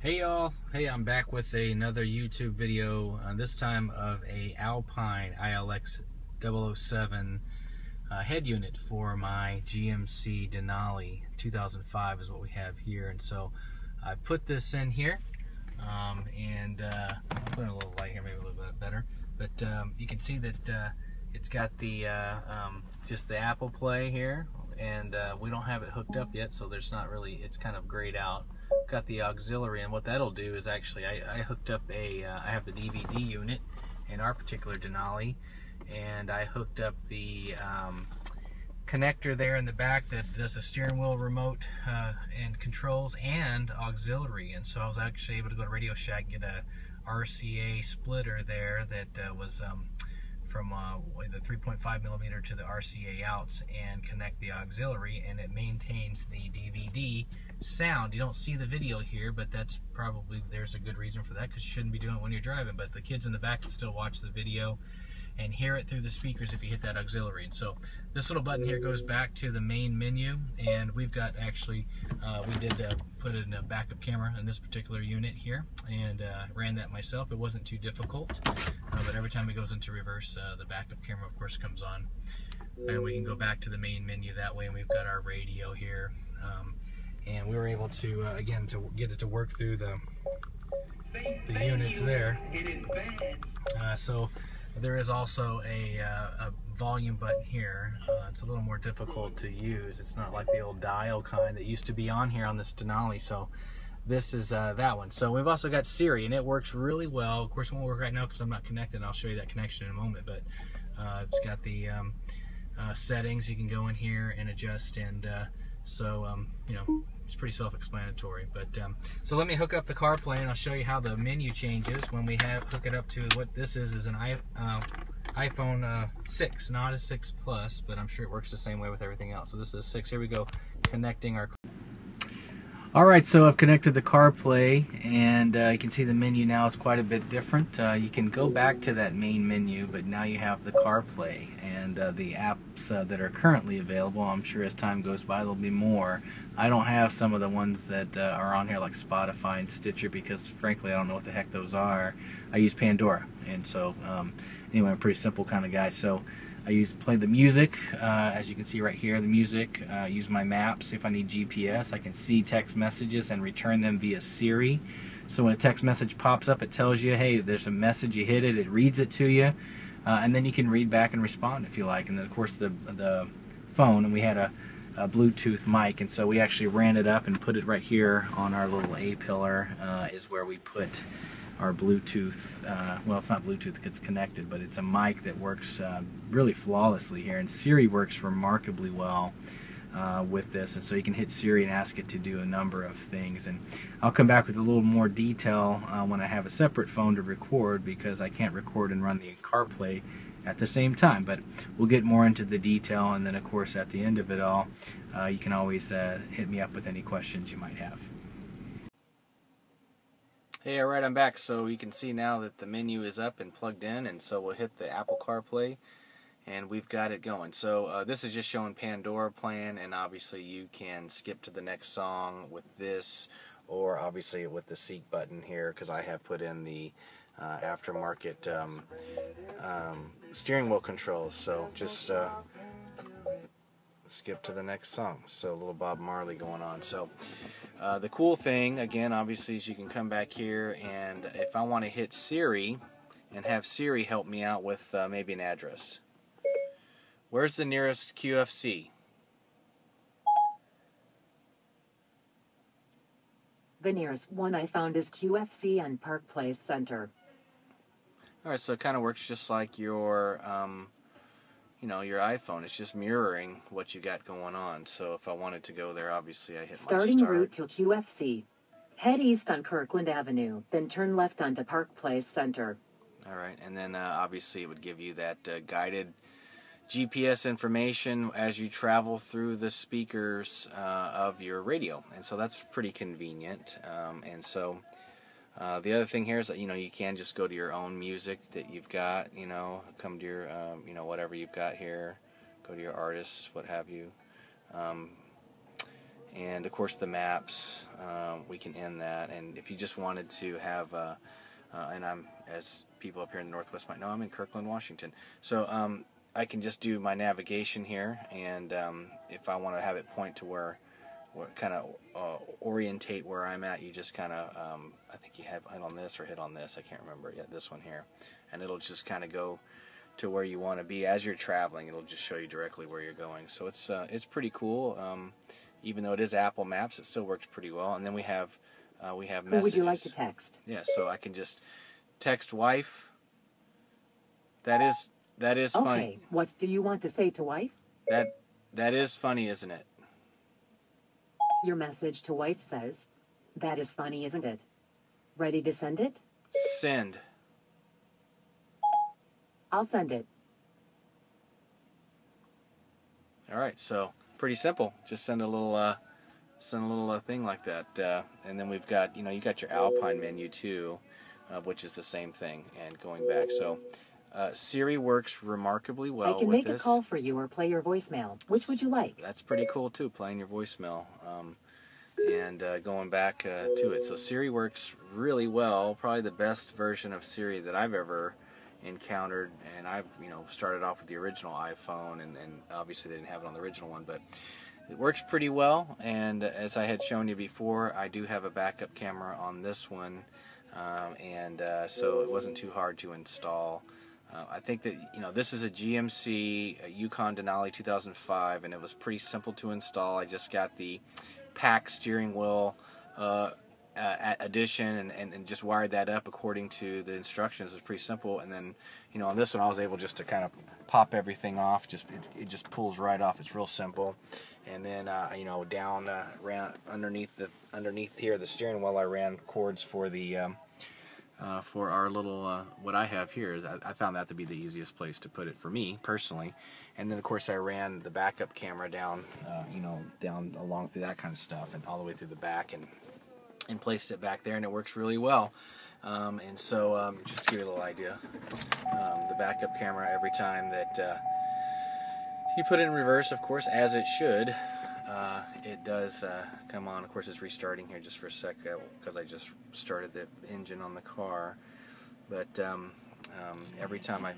Hey y'all, hey, I'm back with another YouTube video, this time of a Alpine ILX-007 head unit for my GMC Denali 2005 is what we have here. And so I put this in here, I'll put in a little light here, maybe a little bit better, but you can see that it's got the just the Apple Play here, and we don't have it hooked up yet, so there's not really, it's kind of grayed out. Got the auxiliary, and what that'll do is actually I hooked up I have the DVD unit in our particular Denali, and I hooked up the connector there in the back that does the steering wheel remote and controls and auxiliary. And so I was actually able to go to Radio Shack and get a RCA splitter there that was from the 3.5 millimeter to the RCA outs and connect the auxiliary, and it maintains the DVD sound. You don't see the video here, but that's probably, there's a good reason for that, because you shouldn't be doing it when you're driving, but the kids in the back can still watch the video and hear it through the speakers if you hit that auxiliary. And so this little button here goes back to the main menu, and we've got actually we did put in a backup camera in this particular unit here, and ran that myself. It wasn't too difficult, but every time it goes into reverse, the backup camera of course comes on, and we can go back to the main menu that way. And we've got our radio here, and we were able to again to get it to work through the units there. So there is also a volume button here. It's a little more difficult to use. It's not like the old dial kind that used to be on here on this Denali. So this is that one. So we've also got Siri, and it works really well. Of course, it won't work right now because I'm not connected. I'll show you that connection in a moment. But it's got the settings. You can go in here and adjust, and you know, it's pretty self-explanatory. But so let me hook up the CarPlay, and I'll show you how the menu changes when we hook it up to what this is an iPhone 6, not a 6 Plus, but I'm sure it works the same way with everything else. So this is 6. Here we go, connecting our. Alright, so I've connected the CarPlay, and you can see the menu now is quite a bit different. You can go back to that main menu, but now you have the CarPlay and the apps that are currently available. I'm sure as time goes by there'll be more. I don't have some of the ones that are on here like Spotify and Stitcher, because frankly I don't know what the heck those are. I use Pandora, and so anyway, I'm a pretty simple kind of guy. So I play the music, as you can see right here, the music, use my maps. If I need GPS, I can see text messages and return them via Siri. So when a text message pops up, it tells you, hey, there's a message, you hit it, it reads it to you, and then you can read back and respond if you like. And then of course the phone, and we had a Bluetooth mic, and so we actually ran it up and put it right here on our little A-pillar, is where we put our Bluetooth, well, it's not Bluetooth because it's connected, but it's a mic that works really flawlessly here, and Siri works remarkably well with this. And so you can hit Siri and ask it to do a number of things, and I'll come back with a little more detail when I have a separate phone to record, because I can't record and run the CarPlay at the same time. But we'll get more into the detail, and then of course at the end of it all, you can always hit me up with any questions you might have. Hey, alright, I'm back. So you can see now that the menu is up and plugged in, and so we'll hit the Apple CarPlay, and we've got it going. So this is just showing Pandora playing, and obviously you can skip to the next song with this, or obviously with the seat button here, because I have put in the aftermarket steering wheel controls. So just skip to the next song. So a little Bob Marley going on. So the cool thing, again, obviously, is you can come back here, and if I want to hit Siri and have Siri help me out with maybe an address. Where's the nearest QFC? The nearest one I found is QFC on Park Place Center. Alright, so it kind of works just like your you know, your iPhone. It's just mirroring what you got going on. So if I wanted to go there, obviously I hit Starting my start. route to QFC. Head east on Kirkland Avenue, then turn left onto Park Place Center. Alright, and then obviously it would give you that guided GPS information as you travel through the speakers of your radio. And so that's pretty convenient. And so the other thing here is that, you know, you can just go to your own music that you've got, you know, come to your, you know, whatever you've got here, go to your artists, what have you. and of course the maps. We can end that, and if you just wanted to have, and I'm, as people up here in the Northwest might know, I'm in Kirkland, Washington. So I can just do my navigation here, and if I want to have it point to where kind of orientate where I'm at, you just kind of, I think you have hit on this or hit on this, I can't remember yet, this one here, and it'll just kind of go to where you want to be as you're traveling. It'll just show you directly where you're going. So it's pretty cool. Even though it is Apple Maps, it still works pretty well. And then we have messages. Who would you like to text? Yeah, so I can just text wife. That is funny. Okay, what do you want to say to wife? That is funny, isn't it? Your message to wife says, "That is funny, isn't it?" Ready to send it? Send. I'll send it. All right, so pretty simple. Just send a little thing like that, and then we've got, you got your Alpine menu too, which is the same thing. And going back, so Siri works remarkably well. I can with make this. a call for you or play your voicemail. Which would you like? That's pretty cool too, playing your voicemail. And going back to it, so Siri works really well. Probably the best version of Siri that I've ever encountered, and I've started off with the original iPhone, and obviously they didn't have it on the original one, but it works pretty well. And as I had shown you before, I do have a backup camera on this one, and so it wasn't too hard to install. I think that this is a GMC Yukon Denali 2005, and it was pretty simple to install. I just got the pack steering wheel addition and just wired that up according to the instructions. It was pretty simple. And then on this one I was able just to kind of pop everything off. It just pulls right off. It's real simple. And then down ran underneath here the steering wheel, I ran cords for the for our little what I have here. I found that to be the easiest place to put it for me personally. And then of course I ran the backup camera down down along through that kind of stuff, and all the way through the back, and placed it back there, and it works really well. And so just to give you a little idea, the backup camera, every time that you put it in reverse, of course, as it should, it does come on. Of course, it's restarting here just for a sec because I just started the engine on the car. But every time I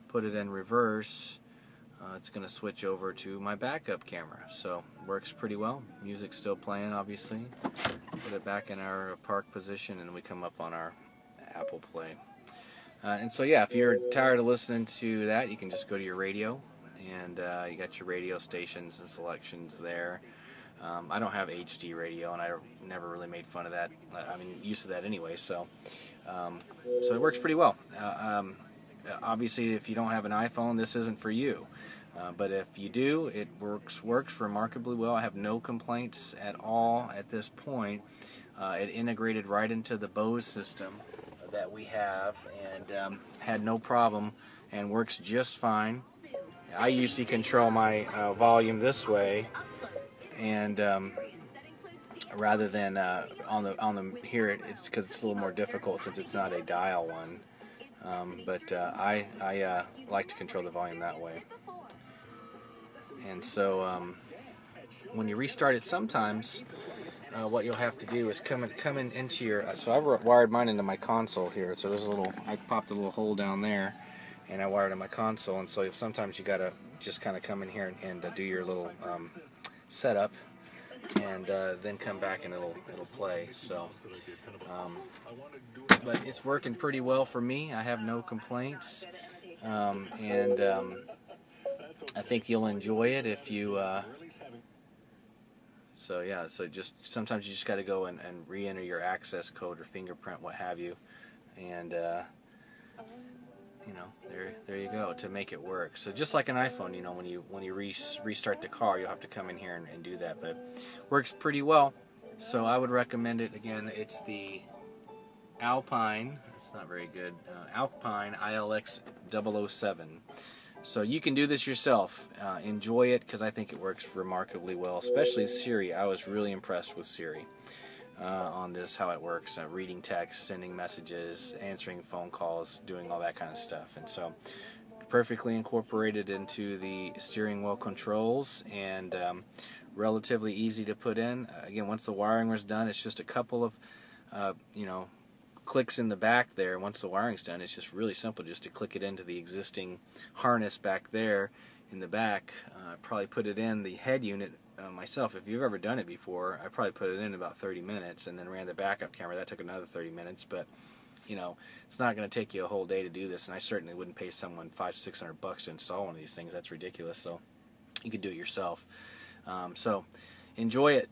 put it in reverse, it's going to switch over to my backup camera. So works pretty well. Music's still playing, obviously. Put it back in our park position, and we come up on our Apple Play. And so yeah, if you're tired of listening to that, you can just go to your radio, and you got your radio stations and selections there. I don't have HD radio, and I never really made fun of that. I mean, use of that anyway. So it works pretty well. Obviously, if you don't have an iPhone, this isn't for you. But if you do, it works remarkably well. I have no complaints at all at this point. It integrated right into the Bose system that we have, and had no problem, and works just fine. I usually control my volume this way, and rather than on the here, it's because it's a little more difficult since it's not a dial one. But I like to control the volume that way. And so when you restart it, sometimes what you'll have to do is come in into your. So I wired mine into my console here. So there's I popped a little hole down there, and I wired in my console. And so sometimes you gotta just kind of come in here and do your little setup, and then come back and it'll play. So, but it's working pretty well for me. I have no complaints, and I think you'll enjoy it if you. So yeah, so just sometimes you just got to go and re-enter your access code or fingerprint, what have you, and there you go to make it work. So just like an iPhone, when you restart the car, you'll have to come in here and do that, but works pretty well. So I would recommend it. Again, it's the Alpine. It's not very good. Alpine ILX-007. So you can do this yourself. Enjoy it, because I think it works remarkably well, especially Siri. I was really impressed with Siri on this, how it works, reading text, sending messages, answering phone calls, doing all that kind of stuff. And so perfectly incorporated into the steering wheel controls, and relatively easy to put in. Again, once the wiring was done, it's just a couple of clicks in the back there. Once the wiring's done, it's just really simple just to click it into the existing harness back there in the back. I probably put it in the head unit myself. If you've ever done it before, I probably put it in about 30 minutes and then ran the backup camera. That took another 30 minutes, but it's not going to take you a whole day to do this, and I certainly wouldn't pay someone $500-600 to install one of these things. That's ridiculous. So you could do it yourself. So enjoy it.